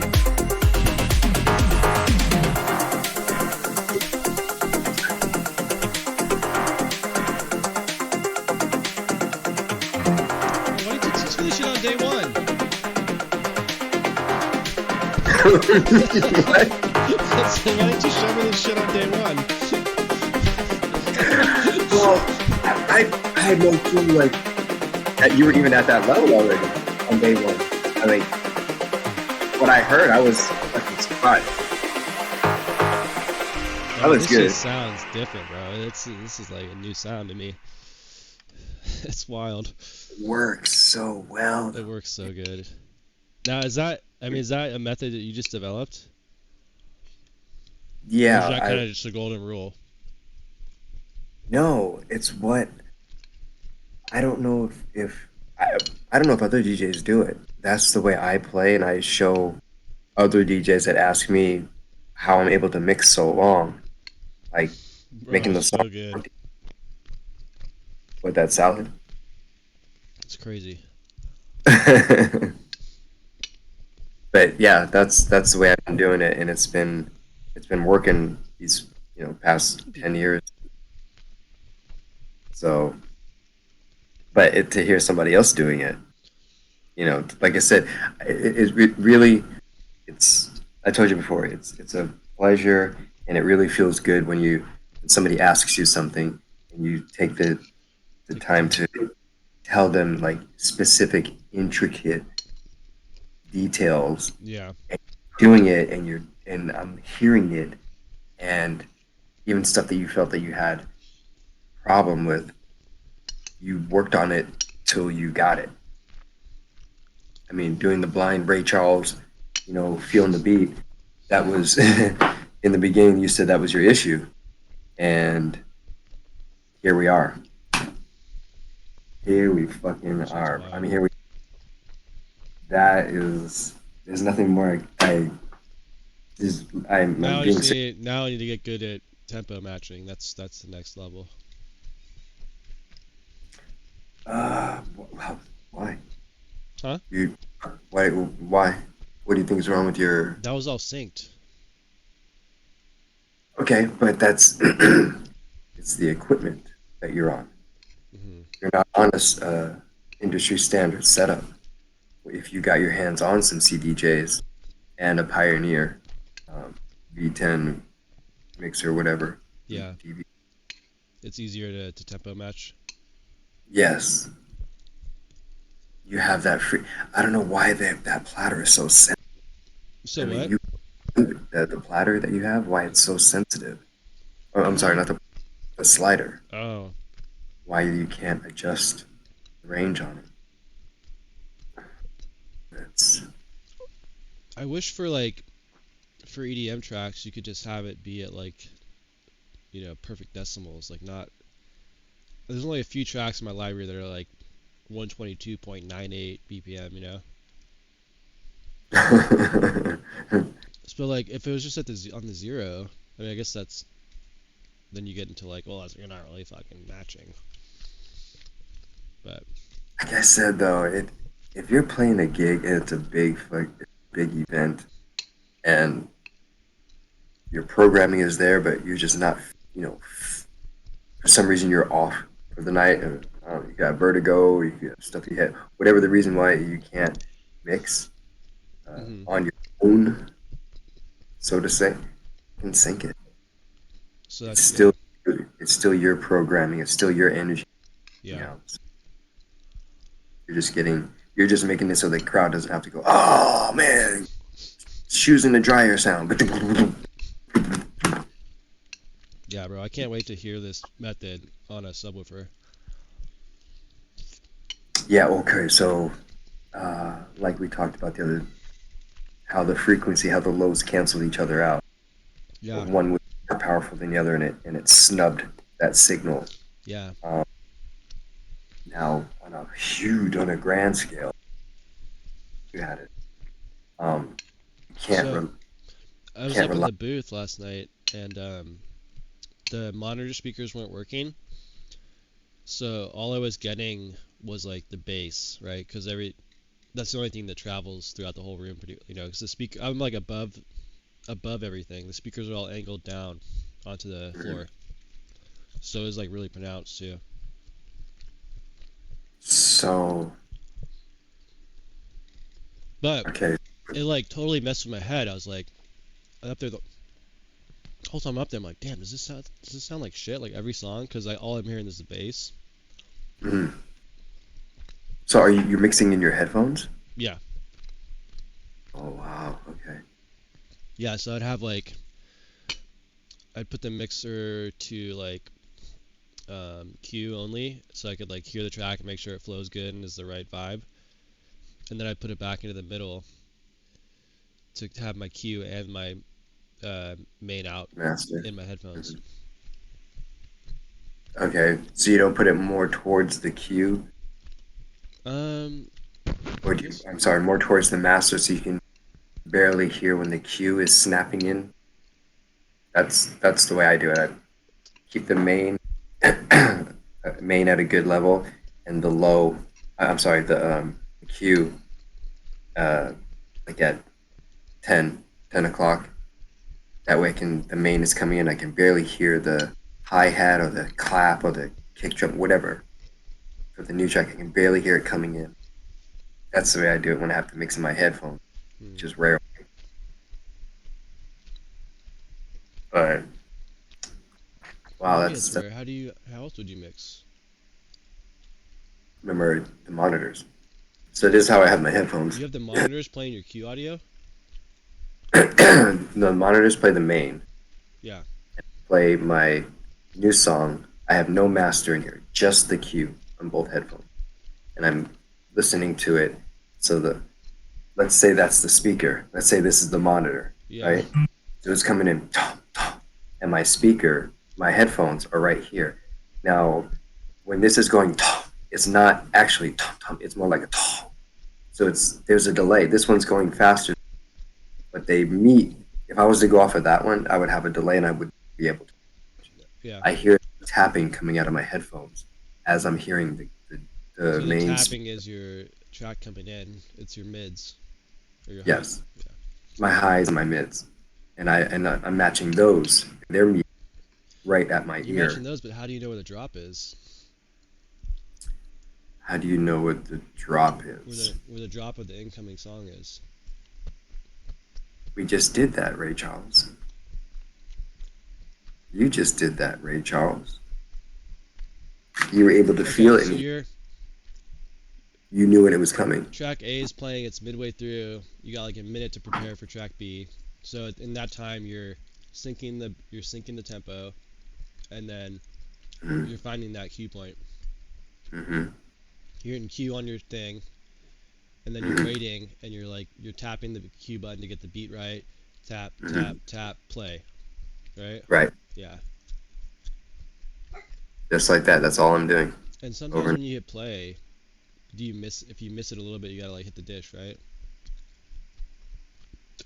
Why didn't you teach me this shit on day one? What? I said, why didn't you show me this shit on day one? Well, I had no clue like that you were even at that level already on day one. I mean, what I heard, I was fucking surprised. That was this good. Just sounds different, bro. This is like a new sound to me. It's wild. It works so well. It works so good. Now, is that a method that you just developed? Yeah. Or is that kind of just a golden rule? No, it's what I don't know if I don't know if other DJs do it. That's the way I play, and I show other DJs that ask me how I'm able to mix so long, like Bro, making the so song good. with that salad. It's crazy. But yeah, that's the way I've been doing it, and it's been working these past 10 years. So, but to hear somebody else doing it, like I said, it really, I told you before, it's a pleasure, and it really feels good when somebody asks you something and you take the time to tell them like specific, intricate details. Yeah. Doing it, and I'm hearing it, and even stuff that you felt that you had problem with, you worked on it till you got it. I mean, doing the blind Ray Charles, feeling the beat, that was in the beginning you said that was your issue, and here we are. Here we fucking are. I mean, there's nothing more I'm Now being I need to get good at tempo matching. That's the next level. Why? Huh? Why? What do you think is wrong with your? That was all synced. Okay, but that's it's the equipment that you're on. Hmm. You're not on a industry standard setup. If you got your hands on some CDJs and a Pioneer V10 mixer, whatever, Yeah, DV, it's easier to tempo match. yes, you have that free. I don't know why that platter is so sensitive. I So mean, what? you the platter that you have, why it's so sensitive. Oh, I'm sorry, not the slider. Oh, Why you can't adjust the range on it. It's I wish for like for EDM tracks you could just have it be at like perfect decimals. Like not. There's only a few tracks in my library that are like 122.98 BPM. But like if it was just at on the zero, I mean I guess that's then you get into like well you're not really fucking matching. But like I said though, if you're playing a gig and it's a big event and your programming is there, but you're just not, you know, for some reason you're off for the night, and you got vertigo, you got stuff you hit, whatever the reason why you can't mix hmm on your own, so to say, you can sync it. so It's that's yeah still it's still your programming, it's still your energy. You yeah. know, you're just making it so the crowd doesn't have to go, oh man, shoes in the dryer sound. Yeah, bro, I can't wait to hear this method on a subwoofer. Yeah, okay, so like we talked about the other, how the frequency, how the lows canceled each other out. Yeah, One was more powerful than the other, and it snubbed that signal. yeah. Um, Now on a grand scale, you had it. You So I was can't up in rely. the booth last night, and the monitor speakers weren't working. So all I was getting was like the bass, right? Because that's the only thing that travels throughout the whole room, pretty, because the speaker I'm like above everything. The speakers are all angled down onto the Mhm. floor, so it's like really pronounced too. So But okay, it like totally messed with my head. I was like up there the whole time up there. I'm like, damn, does this sound like shit? Like every song, because all I'm hearing is the bass. mhm. So are you mixing in your headphones? Yeah, Oh wow, okay. yeah. So I'd put the mixer to like Q only, so I could like hear the track and make sure it flows good and is the right vibe. And then I'd put it back into the middle to have my Q and my main out Master. in my headphones. Mhm. Okay, so you don't put it more towards the cue, Um, or I guess I'm sorry, more towards the master, so you can barely hear when the cue is snapping in. That's the way I do it. I keep the main main at a good level, and the low. I'm sorry, the cue uh, like at 10 o'clock. That way, the main is coming in. I can barely hear the hi hat or the clap or the kick drum, whatever. For the new track, I can barely hear it coming in. That's the way I do it when I have to mix in my headphones, which hmm, is rare. But what do wow, you mean it's that's rare? How else would you mix? remember the monitors. So this is how I have my You headphones. have the monitors playing your Q audio? The monitors play the main, Yeah. play my new song. I have no master in here, just the cue on both headphones, and I'm listening to it. So let's say that's the speaker. Let's say this is the monitor, Yeah. right? So it's coming in, tom, tom, and my speaker, my headphones are right here. Now, when this is going tom, it's not actually tom tom. It's more like a tom. So there's a delay. This one's going faster, but they meet. If I was to go off of that one, I would have a delay, and I would be able to. Yeah. I hear tapping coming out of my headphones as I'm hearing the So the main. tapping is your track coming in. It's your mids or your high. Yes, Yeah. my highs and my mids. I'm matching those. They're music right at my You ear. mentioned those, but how do you know where the drop is? How do you know what the drop Where is? the drop of the incoming song is? We just did that, Ray Charles. You just did that, Ray Charles. You were able to feel it, So and your you knew when it was coming. track A is playing. It's midway through. You got like a minute to prepare for track B. So in that time, you're syncing the tempo, and then Mm-hmm. you're finding that cue point. Mm-hmm. You're hitting cue on your thing, and then you're Mm-hmm. waiting, and you're tapping the cue button to get the beat right. Tap, Mm-hmm. tap, tap, play. Right? Right. Yeah. Just like that. That's all I'm doing. And sometimes Over. when you hit play, if you miss it a little bit, you gotta like hit the dish, right?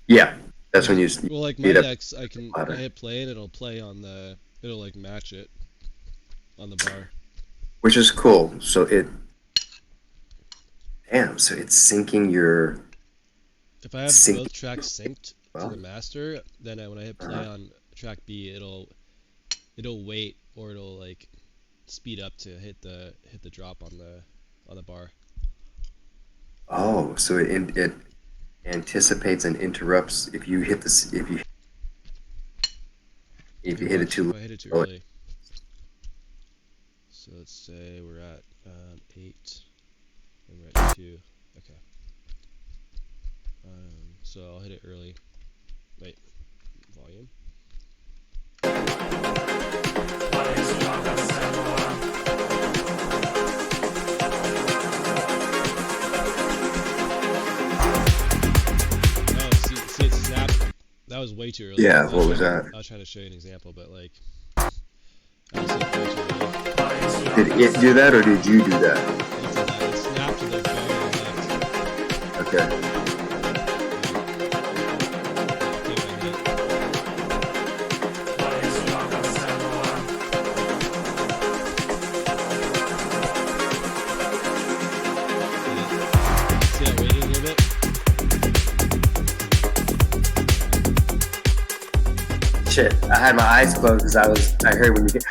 Yeah. That's when you Well, like my speed up decks, I louder. hit play and it'll play it'll like match it on the bar. Which is cool. So it's syncing your If I have sync. both tracks synced to the Well, master, then when I hit play on track B, it'll wait, or it'll like speed up to hit the drop on the bar. oh, so it anticipates and interrupts if you hit this if you Too hit it much, too if I hit it too early. early. So let's say we're at 8 and we're at 2. Okay. So I'll hit it early. Wait, volume. Oh, see, it snapped. That was way too early. Yeah, what was that? I was trying to show you an example, but like, I was way too early. Did it do that or did you do that? It snapped to the very left. Okay. See that waiting a little bit? Shit, I had my eyes closed because I heard when you get.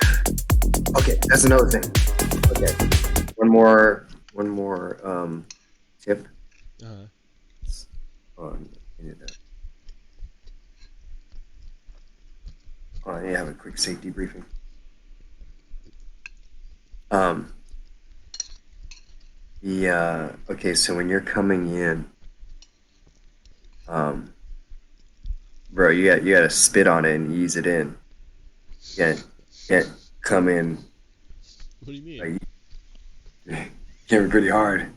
Okay, that's another thing. Okay, one more tip Uh-huh. on internet. Oh, I need to have a quick safety briefing. Okay, so when you're coming in, bro, you gotta spit on it and ease it in. You can't come in What do you mean? like can be pretty hard.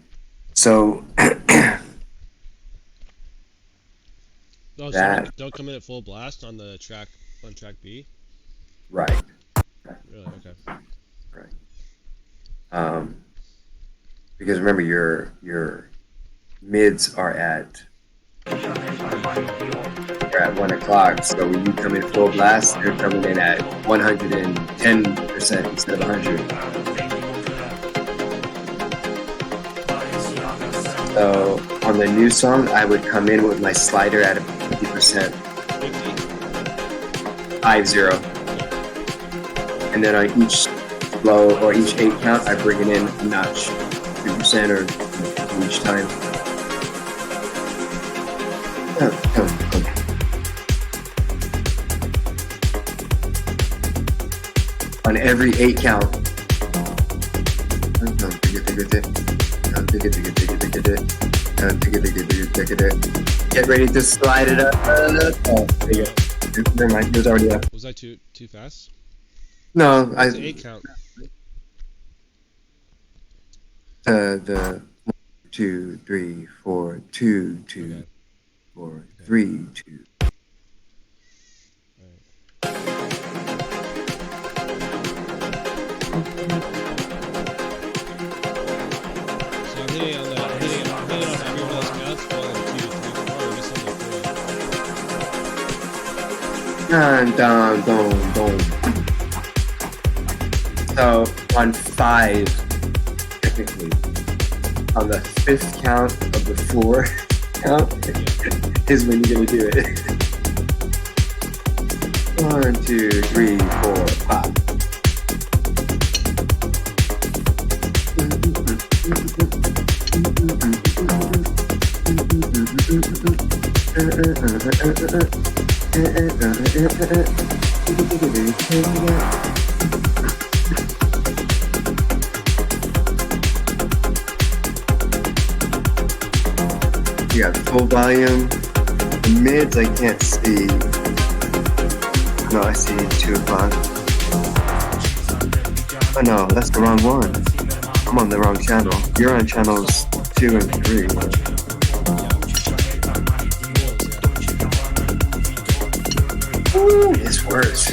So Oh, so that- don't come in at full blast on track B? right. Really? Okay. Because remember your mids are at 1 o'clock. So when you come in full blast, they're coming in at 110% instead of 100. So on the new song, I would come in with my slider at 50%, 50? 50. And then on each flow or each 8 count, I bring it in a notch, 3% or each time. On every 8 count. Get ready to slide it up. Oh, there you go. Never mind, it was already up. Was I too fast? No, It's an 8 count. The 1, 2, 3, 4, 2, 2, Okay. 4, 3, 2. So I'm hitting on every one of those counts. 1, 2, 3, 4. I missed on the 4. So on 5, technically, on the 5th count of the 4 count is when you're gonna do it. 1, 2, 3, 4, 5. You got full volume. The mids I can't see. No, I see 2 o'clock. Oh no, that's the wrong one. I'm on the wrong channel. You're on channels 2 and 3. Ooh, it's worse.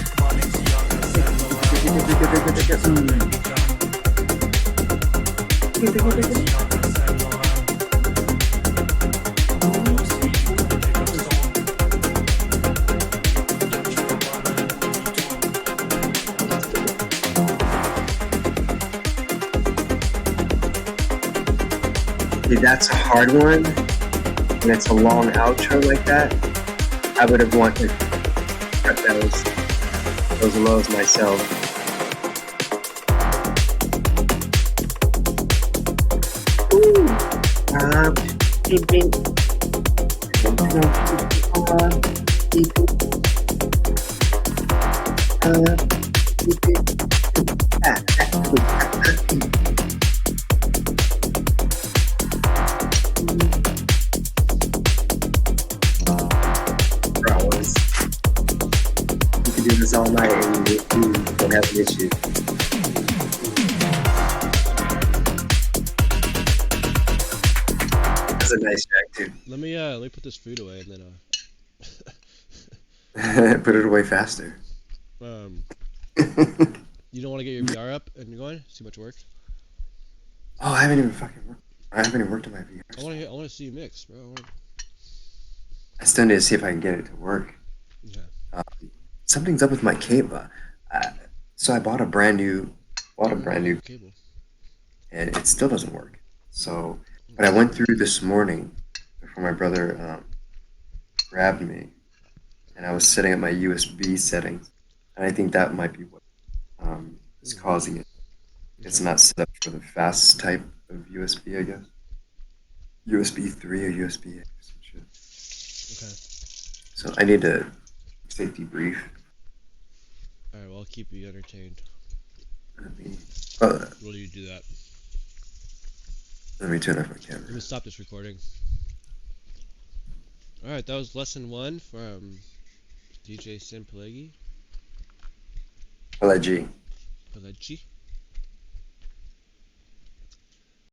See, that's a hard one. And it's a long outro like that. I would have wanted to cut those lows myself. Bros, you can do this all night and you don't have an issue. That's a nice track too. Let me put this food away and then Put it away faster. you don't want to get your VR up and going? Too much work. Oh, I haven't even fucking worked. I haven't even worked on my VR. I want to see you mix, bro. I still need to see if I can get it to work. Yeah. Something's up with my cable. So I bought a brand new Cable. and it still doesn't work. So, but I went through this morning before my brother grabbed me, and I was setting up my USB settings, and I think that might be what is causing it. It's not set up for the fast type of USB, I guess. USB 3 or USB A or some shit. Okay. So I need to safety brief. Alright, well, I'll keep you entertained. Let me, Will you do that? let me turn off my Let camera. me stop this recording. Alright, that was lesson 1 from DJ Sien Pileggi. Pileggi. Pileggi.